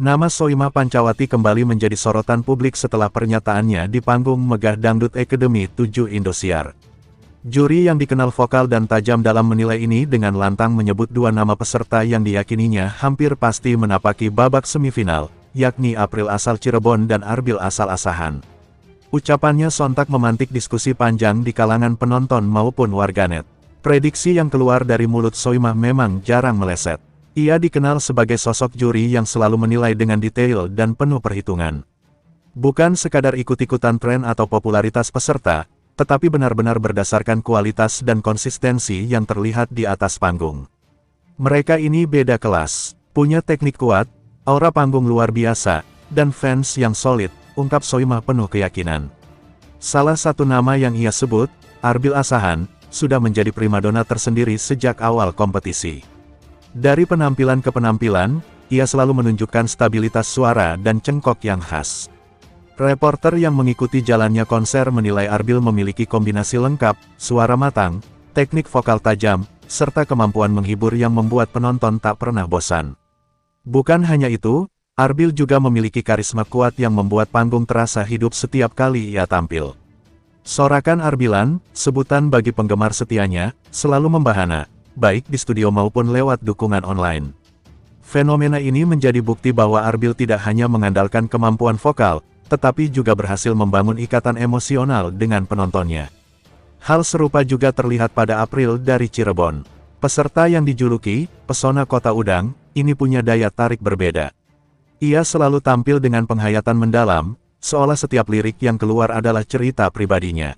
Nama Soimah Pancawati kembali menjadi sorotan publik setelah pernyataannya di panggung Megah Dangdut Academy 7 Indosiar. Juri yang dikenal vokal dan tajam dalam menilai ini dengan lantang menyebut dua nama peserta yang diyakininya hampir pasti menapaki babak semifinal, yakni April asal Cirebon dan Arbil asal Asahan. Ucapannya sontak memantik diskusi panjang di kalangan penonton maupun warganet. Prediksi yang keluar dari mulut Soimah memang jarang meleset. Ia dikenal sebagai sosok juri yang selalu menilai dengan detail dan penuh perhitungan. Bukan sekadar ikut-ikutan tren atau popularitas peserta, tetapi benar-benar berdasarkan kualitas dan konsistensi yang terlihat di atas panggung. Mereka ini beda kelas, punya teknik kuat, aura panggung luar biasa, dan fans yang solid, ungkap Soimah penuh keyakinan. Salah satu nama yang ia sebut, Arbil Asahan, sudah menjadi primadona tersendiri sejak awal kompetisi. Dari penampilan ke penampilan, ia selalu menunjukkan stabilitas suara dan cengkok yang khas. Reporter yang mengikuti jalannya konser menilai Arbil memiliki kombinasi lengkap, suara matang, teknik vokal tajam, serta kemampuan menghibur yang membuat penonton tak pernah bosan. Bukan hanya itu, Arbil juga memiliki karisma kuat yang membuat panggung terasa hidup setiap kali ia tampil. Sorakan Arbilan, sebutan bagi penggemar setianya, selalu membahana, baik di studio maupun lewat dukungan online. Fenomena ini menjadi bukti bahwa Arbil tidak hanya mengandalkan kemampuan vokal, tetapi juga berhasil membangun ikatan emosional dengan penontonnya. Hal serupa juga terlihat pada April dari Cirebon. Peserta yang dijuluki Pesona Kota Udang, ini punya daya tarik berbeda. Ia selalu tampil dengan penghayatan mendalam, seolah setiap lirik yang keluar adalah cerita pribadinya.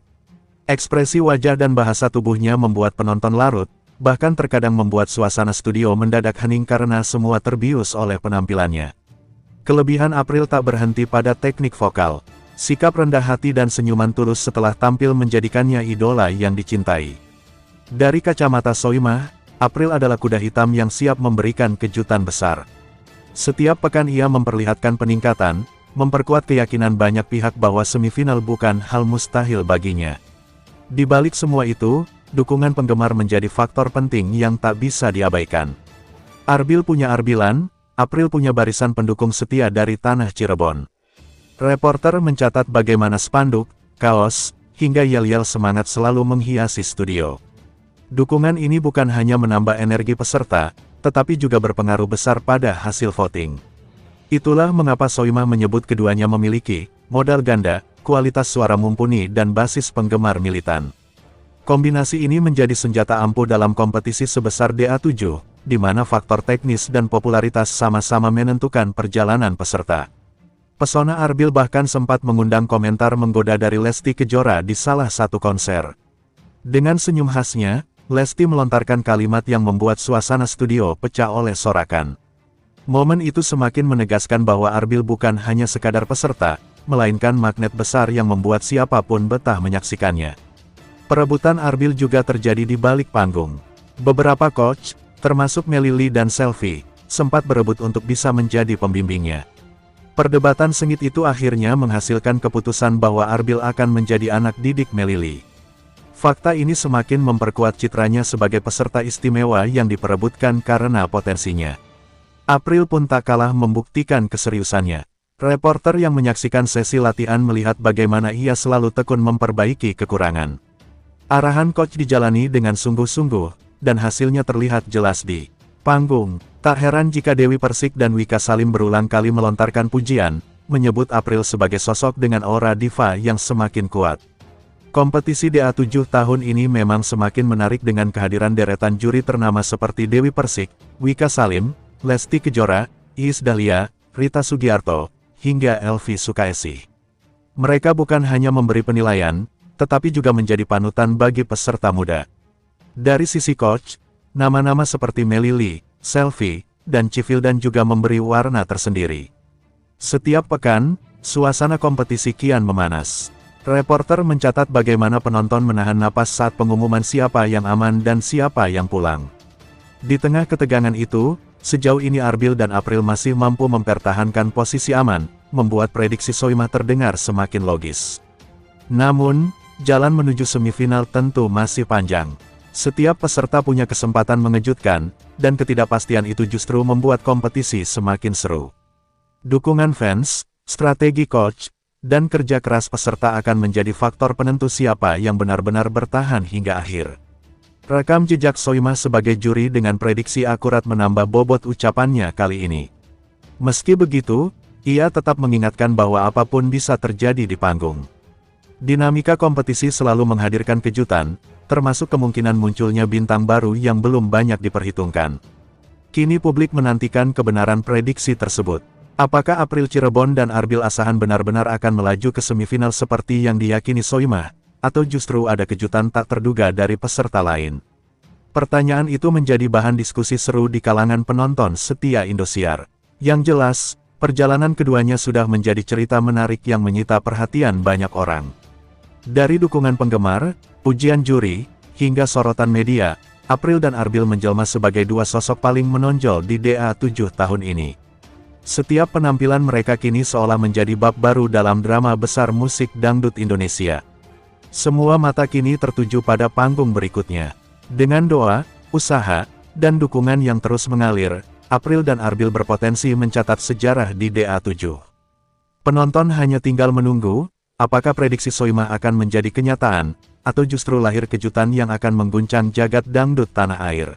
Ekspresi wajah dan bahasa tubuhnya membuat penonton larut, bahkan terkadang membuat suasana studio mendadak hening karena semua terbius oleh penampilannya. Kelebihan April tak berhenti pada teknik vokal. Sikap rendah hati dan senyuman tulus setelah tampil menjadikannya idola yang dicintai. Dari kacamata Soimah, April adalah kuda hitam yang siap memberikan kejutan besar. Setiap pekan ia memperlihatkan peningkatan, memperkuat keyakinan banyak pihak bahwa semifinal bukan hal mustahil baginya. Di balik semua itu, dukungan penggemar menjadi faktor penting yang tak bisa diabaikan. Arbil punya Arbilan, April punya barisan pendukung setia dari tanah Cirebon. Reporter mencatat bagaimana spanduk, kaos, hingga yel-yel semangat selalu menghiasi studio. Dukungan ini bukan hanya menambah energi peserta, tetapi juga berpengaruh besar pada hasil voting. Itulah mengapa Soimah menyebut keduanya memiliki modal ganda, kualitas suara mumpuni dan basis penggemar militan. Kombinasi ini menjadi senjata ampuh dalam kompetisi sebesar DA7, di mana faktor teknis dan popularitas sama-sama menentukan perjalanan peserta. Pesona Arbil bahkan sempat mengundang komentar menggoda dari Lesti Kejora di salah satu konser. Dengan senyum khasnya, Lesti melontarkan kalimat yang membuat suasana studio pecah oleh sorakan. Momen itu semakin menegaskan bahwa Arbil bukan hanya sekadar peserta, melainkan magnet besar yang membuat siapapun betah menyaksikannya. Perebutan Arbil juga terjadi di balik panggung. Beberapa coach, termasuk Melili dan Selfie, sempat berebut untuk bisa menjadi pembimbingnya. Perdebatan sengit itu akhirnya menghasilkan keputusan bahwa Arbil akan menjadi anak didik Melili. Fakta ini semakin memperkuat citranya sebagai peserta istimewa yang diperebutkan karena potensinya. April pun tak kalah membuktikan keseriusannya. Reporter yang menyaksikan sesi latihan melihat bagaimana ia selalu tekun memperbaiki kekurangan. Arahan coach dijalani dengan sungguh-sungguh, dan hasilnya terlihat jelas di panggung. Tak heran jika Dewi Persik dan Wika Salim berulang kali melontarkan pujian, menyebut April sebagai sosok dengan aura diva yang semakin kuat. Kompetisi DA7 tahun ini memang semakin menarik dengan kehadiran deretan juri ternama seperti Dewi Persik, Wika Salim, Lesti Kejora, Iis Dahlia, Rita Sugiarto, hingga Elvi Sukaesih. Mereka bukan hanya memberi penilaian, tetapi juga menjadi panutan bagi peserta muda. Dari sisi coach, nama-nama seperti Melili, Selfie, dan Cifildan juga memberi warna tersendiri. Setiap pekan, suasana kompetisi kian memanas. Reporter mencatat bagaimana penonton menahan napas saat pengumuman siapa yang aman dan siapa yang pulang. Di tengah ketegangan itu, sejauh ini Arbil dan April masih mampu mempertahankan posisi aman, membuat prediksi Soimah terdengar semakin logis. Namun, jalan menuju semifinal tentu masih panjang. Setiap peserta punya kesempatan mengejutkan, dan ketidakpastian itu justru membuat kompetisi semakin seru. Dukungan fans, strategi coach, dan kerja keras peserta akan menjadi faktor penentu siapa yang benar-benar bertahan hingga akhir. Rekam jejak Soimah sebagai juri dengan prediksi akurat menambah bobot ucapannya kali ini. Meski begitu, ia tetap mengingatkan bahwa apapun bisa terjadi di panggung. Dinamika kompetisi selalu menghadirkan kejutan, termasuk kemungkinan munculnya bintang baru yang belum banyak diperhitungkan. Kini publik menantikan kebenaran prediksi tersebut. Apakah April Cirebon dan Arbil Asahan benar-benar akan melaju ke semifinal seperti yang diyakini Soimah, atau justru ada kejutan tak terduga dari peserta lain? Pertanyaan itu menjadi bahan diskusi seru di kalangan penonton setia Indosiar. Yang jelas, perjalanan keduanya sudah menjadi cerita menarik yang menyita perhatian banyak orang. Dari dukungan penggemar, pujian juri, hingga sorotan media, April dan Arbil menjelma sebagai dua sosok paling menonjol di DA7 tahun ini. Setiap penampilan mereka kini seolah menjadi bab baru dalam drama besar musik dangdut Indonesia. Semua mata kini tertuju pada panggung berikutnya. Dengan doa, usaha, dan dukungan yang terus mengalir, April dan Arbil berpotensi mencatat sejarah di DA7. Penonton hanya tinggal menunggu, apakah prediksi Soimah akan menjadi kenyataan, atau justru lahir kejutan yang akan mengguncang jagat dangdut tanah air.